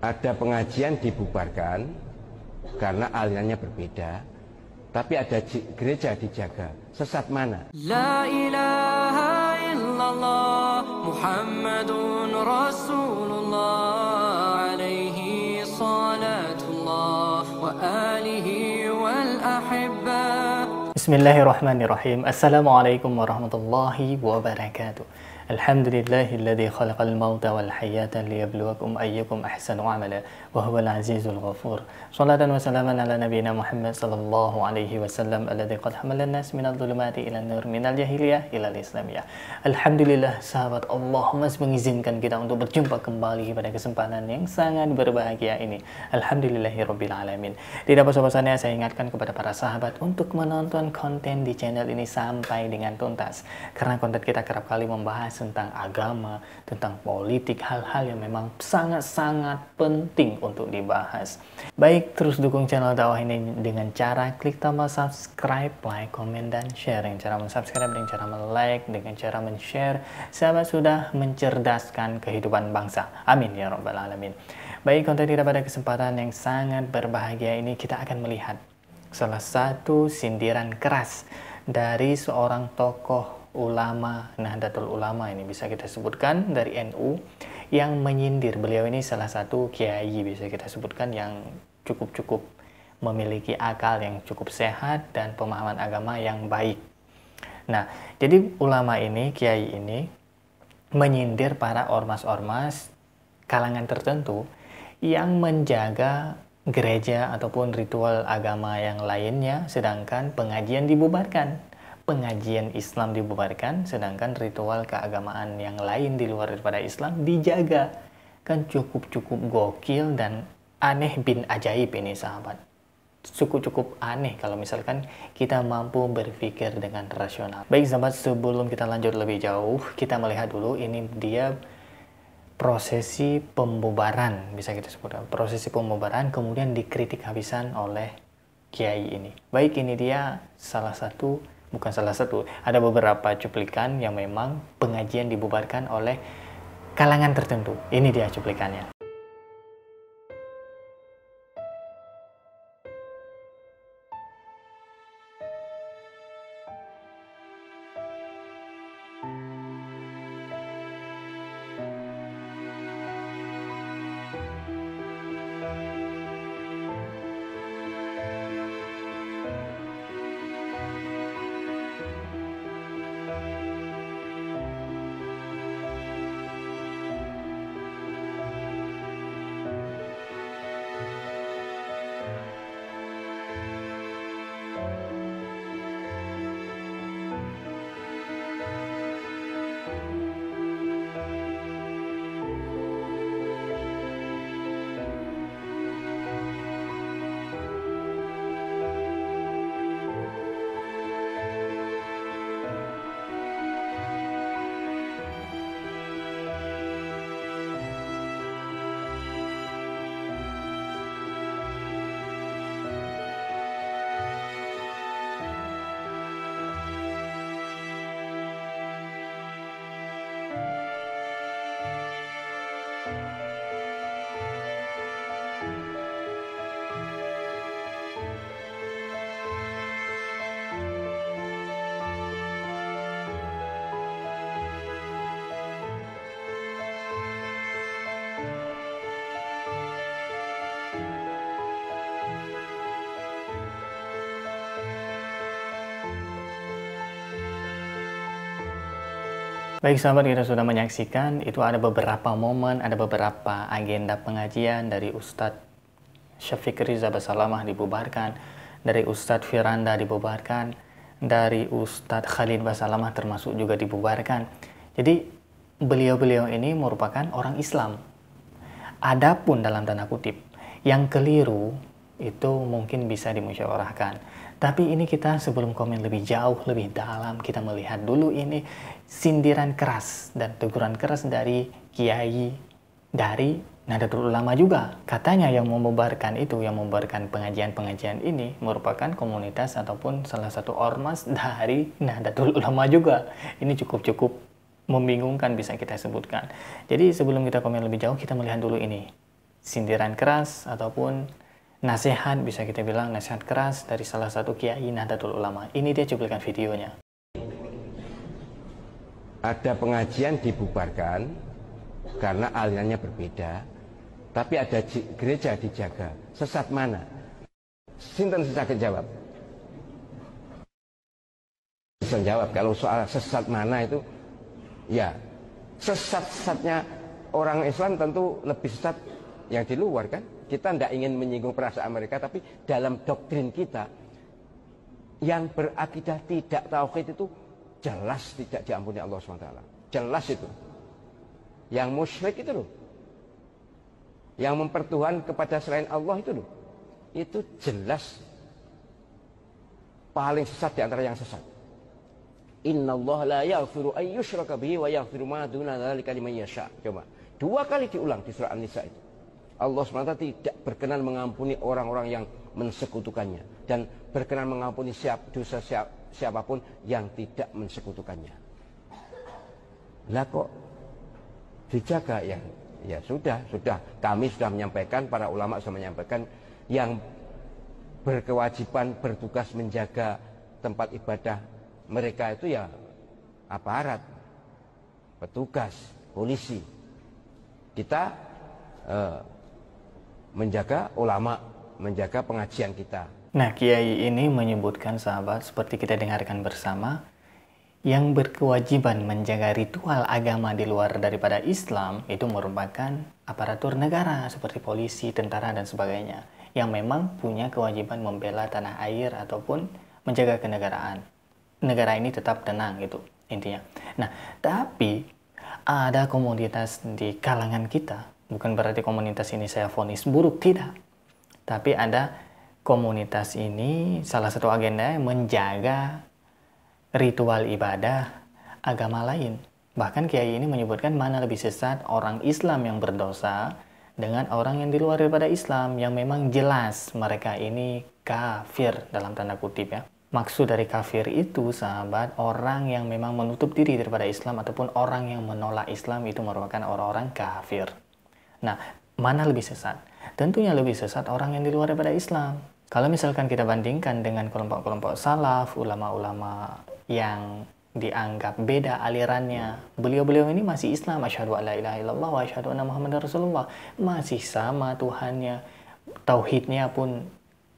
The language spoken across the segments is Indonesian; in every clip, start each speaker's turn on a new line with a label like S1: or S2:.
S1: Ada pengajian dibubarkan karena alirannya berbeda, tapi ada gereja dijaga. Sesat mana?
S2: La ilaha illallah Muhammadun Rasulullah alaihi salatullah wa alihi wal ahibba.
S3: Bismillahirrahmanirrahim. Assalamualaikum warahmatullahi wabarakatuh. Alhamdulillahilladzi khalaqal mauta wal hayata liyabluwakum ayyukum ahsanu amala wa huwal azizul ghafur. Shalatan wa salaman ala nabiyyina Muhammad sallallahu alaihi wasallam alladzi qad hamalan nas minadh dhulumati ila nur minal jahiliyah ila islamiyah. Alhamdulillah sahabat, Allah masih mengizinkan kita untuk berjumpa kembali pada kesempatan yang sangat berbahagia ini. Alhamdulillahirabbil alamin. Tidak bosan-bosannya saya ingatkan kepada para sahabat untuk menonton konten di channel ini sampai dengan tuntas, karena konten kita kerap kali membahas tentang agama, tentang politik, hal-hal yang memang sangat-sangat penting untuk dibahas. Baik, terus dukung channel dakwah ini dengan cara klik tombol subscribe, like, komen, dan share. Dengan cara subscribe, dengan cara like, dengan cara share, sahabat sudah mencerdaskan kehidupan bangsa. Amin ya rabbal alamin. Baik, konten kita pada kesempatan yang sangat berbahagia ini kita akan melihat salah satu sindiran keras dari seorang tokoh ulama Nahdlatul Ulama, ini bisa kita sebutkan dari NU, yang menyindir. Beliau ini salah satu kiai, bisa kita sebutkan, yang cukup memiliki akal yang cukup sehat dan pemahaman agama yang baik. Nah, jadi ulama ini, kiai ini menyindir para ormas-ormas kalangan tertentu yang menjaga gereja ataupun ritual agama yang lainnya, sedangkan pengajian dibubarkan. Pengajian Islam dibubarkan, sedangkan ritual keagamaan yang lain di luar daripada Islam dijaga. Kan cukup gokil dan aneh bin ajaib ini sahabat. Cukup aneh kalau misalkan kita mampu berpikir dengan rasional. Baik sahabat, sebelum kita lanjut lebih jauh, kita melihat dulu ini dia prosesi pembubaran, bisa kita sebutkan prosesi pembubaran, kemudian dikritik habisan oleh kiai ini. Baik, ini dia ada beberapa cuplikan yang memang pengajian dibubarkan oleh kalangan tertentu. Ini dia cuplikannya. Baik sahabat, kita sudah menyaksikan itu ada beberapa momen, ada beberapa agenda pengajian dari Ustadz Syafiq Riza Basalamah dibubarkan, dari Ustadz Firanda dibubarkan, dari Ustadz Khalid Basalamah termasuk juga dibubarkan. Jadi beliau-beliau ini merupakan orang Islam. Adapun dalam tanda kutip yang keliru itu mungkin bisa dimusyawarahkan. Tapi ini kita sebelum komen lebih jauh, lebih dalam, kita melihat dulu ini sindiran keras dan teguran keras dari kiai dari Nahdlatul Ulama juga. Katanya yang membubarkan itu, yang membubarkan pengajian-pengajian ini merupakan komunitas ataupun salah satu ormas dari Nahdlatul Ulama juga. Ini cukup membingungkan bisa kita sebutkan. Jadi sebelum kita komen lebih jauh, kita melihat dulu ini sindiran keras ataupun nasihat, bisa kita bilang nasihat keras dari salah satu kiai Nahdlatul Ulama. Ini dia cuplikan videonya.
S1: Ada pengajian dibubarkan karena alirannya berbeda, tapi ada gereja dijaga. Sesat mana? Sinten bisa jawab? Bisa jawab. Kalau soal sesat mana itu, ya sesat-sesatnya orang Islam tentu lebih sesat yang di luar kan. Kita tidak ingin menyinggung perasaan mereka, tapi dalam doktrin kita yang berakidah tidak tauhid itu jelas tidak diampuni Allah SWT. Jelas itu. Yang musyrik itu loh, yang mempertuhan kepada selain Allah itu loh, itu jelas paling sesat di antara yang sesat. Innallaha la yaghfiru an yushraka bihi wa yaghfiru ma duna dzalika liman yasha. Coba 2 kali diulang di surah An-Nisa itu. Allah SWT tidak berkenan mengampuni orang-orang yang mensekutukannya, dan berkenan mengampuni dosa siapapun yang tidak mensekutukannya. Lah kok dijaga? Ya sudah kami sudah menyampaikan, para ulama sudah menyampaikan, yang berkewajiban bertugas menjaga tempat ibadah mereka itu ya aparat, petugas, polisi. Kita menjaga ulama, menjaga pengajian kita.
S3: Nah, kiai ini menyebutkan, sahabat, seperti kita dengarkan bersama, yang berkewajiban menjaga ritual agama di luar daripada Islam itu merupakan aparatur negara seperti polisi, tentara, dan sebagainya, yang memang punya kewajiban membela tanah air ataupun menjaga kenegaraan. Negara ini tetap tenang gitu intinya. Nah, tapi ada komunitas di kalangan kita, bukan berarti komunitas ini saya vonis buruk, tidak. Tapi ada komunitas ini salah satu agenda menjaga ritual ibadah agama lain. Bahkan kiai ini menyebutkan mana lebih sesat orang Islam yang berdosa dengan orang yang di luar daripada Islam, yang memang jelas mereka ini kafir dalam tanda kutip ya. Maksud dari kafir itu, sahabat, orang yang memang menutup diri daripada Islam ataupun orang yang menolak Islam itu merupakan orang-orang kafir. Nah, mana lebih sesat? Tentunya lebih sesat orang yang di luar daripada Islam. Kalau misalkan kita bandingkan dengan kelompok-kelompok salaf, ulama-ulama yang dianggap beda alirannya, beliau-beliau ini masih Islam, asyhadu alla ilaha illallah wa asyhadu anna muhammadar rasulullah, masih sama Tuhannya, tauhidnya pun,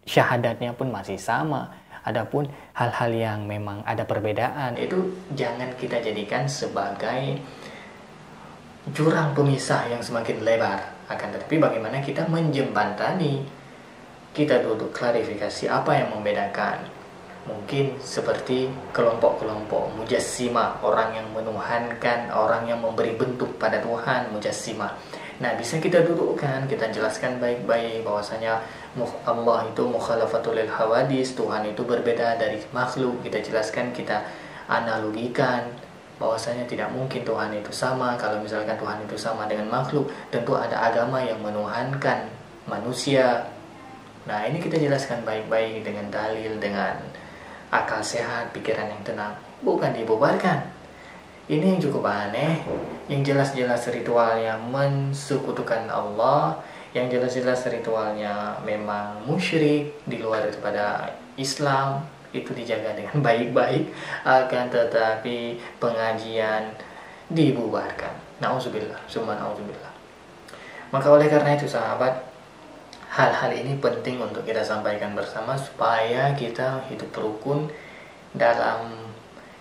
S3: syahadatnya pun masih sama. Adapun hal-hal yang memang ada perbedaan itu jangan kita jadikan sebagai jurang pemisah yang semakin lebar. Akan tetapi bagaimana kita menjembatani, kita duduk klarifikasi apa yang membedakan. Mungkin seperti kelompok-kelompok mujassimah, orang yang menuhankan, orang yang memberi bentuk pada Tuhan, mujassimah. Nah, bisa kita dudukkan, kita jelaskan baik-baik bahwasanya Allah itu mukhalafatul lil hawadis, Tuhan itu berbeda dari makhluk. Kita jelaskan, kita analogikan bahwasanya tidak mungkin Tuhan itu sama. Kalau misalkan Tuhan itu sama dengan makhluk, tentu ada agama yang menuhankan manusia. Nah, ini kita jelaskan baik-baik dengan dalil, dengan akal sehat, pikiran yang tenang, bukan dibubarkan. Ini yang cukup aneh, yang jelas-jelas ritualnya mensekutukan Allah, yang jelas-jelas ritualnya memang musyrik di luar daripada Islam, itu dijaga dengan baik-baik, akan tetapi pengajian dibubarkan. Nauzubillah, summa nauzubillah. Maka oleh karena itu, sahabat, hal-hal ini penting untuk kita sampaikan bersama supaya kita hidup rukun dalam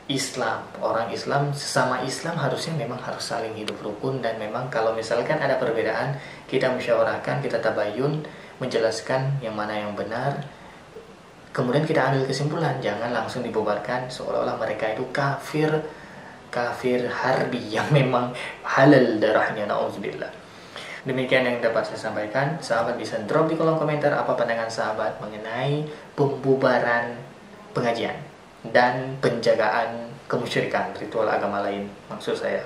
S3: Islam. Orang Islam, sesama Islam harusnya memang harus saling hidup rukun, dan memang kalau misalkan ada perbedaan, kita musyawarahkan, kita tabayun, menjelaskan yang mana yang benar, kemudian kita ambil kesimpulan. Jangan langsung dibubarkan seolah-olah mereka itu kafir harbi yang memang halal darahnya, na'udzubillah. Demikian yang dapat saya sampaikan. Sahabat bisa drop di kolom komentar apa pandangan sahabat mengenai pembubaran pengajian dan penjagaan kemusyrikan ritual agama lain, maksud saya.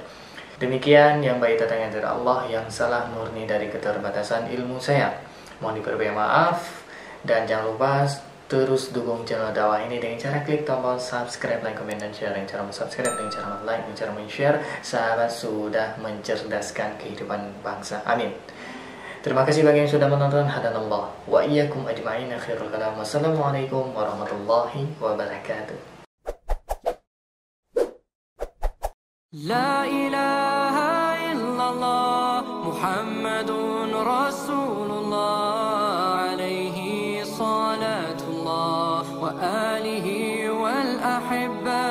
S3: Demikian yang baik datangnya dari Allah, yang salah murni dari keterbatasan ilmu saya. Mohon diperbaiki, maaf, dan jangan lupa terus dukung channel dakwah ini dengan cara klik tombol subscribe, like, comment, dan share. Dengan cara subscribe, dengan cara like, dengan cara share, sahabat sudah mencerdaskan kehidupan bangsa. Amin. Terima kasih bagi yang sudah menonton. Hadanallah wa iyyakum ajma'in. Khairul kalam. Wassalamualaikum warahmatullahi wabarakatuh.
S2: La ilaha illallah Muhammadun Rasulullah alaihi salatullah wa alihi wal ahibba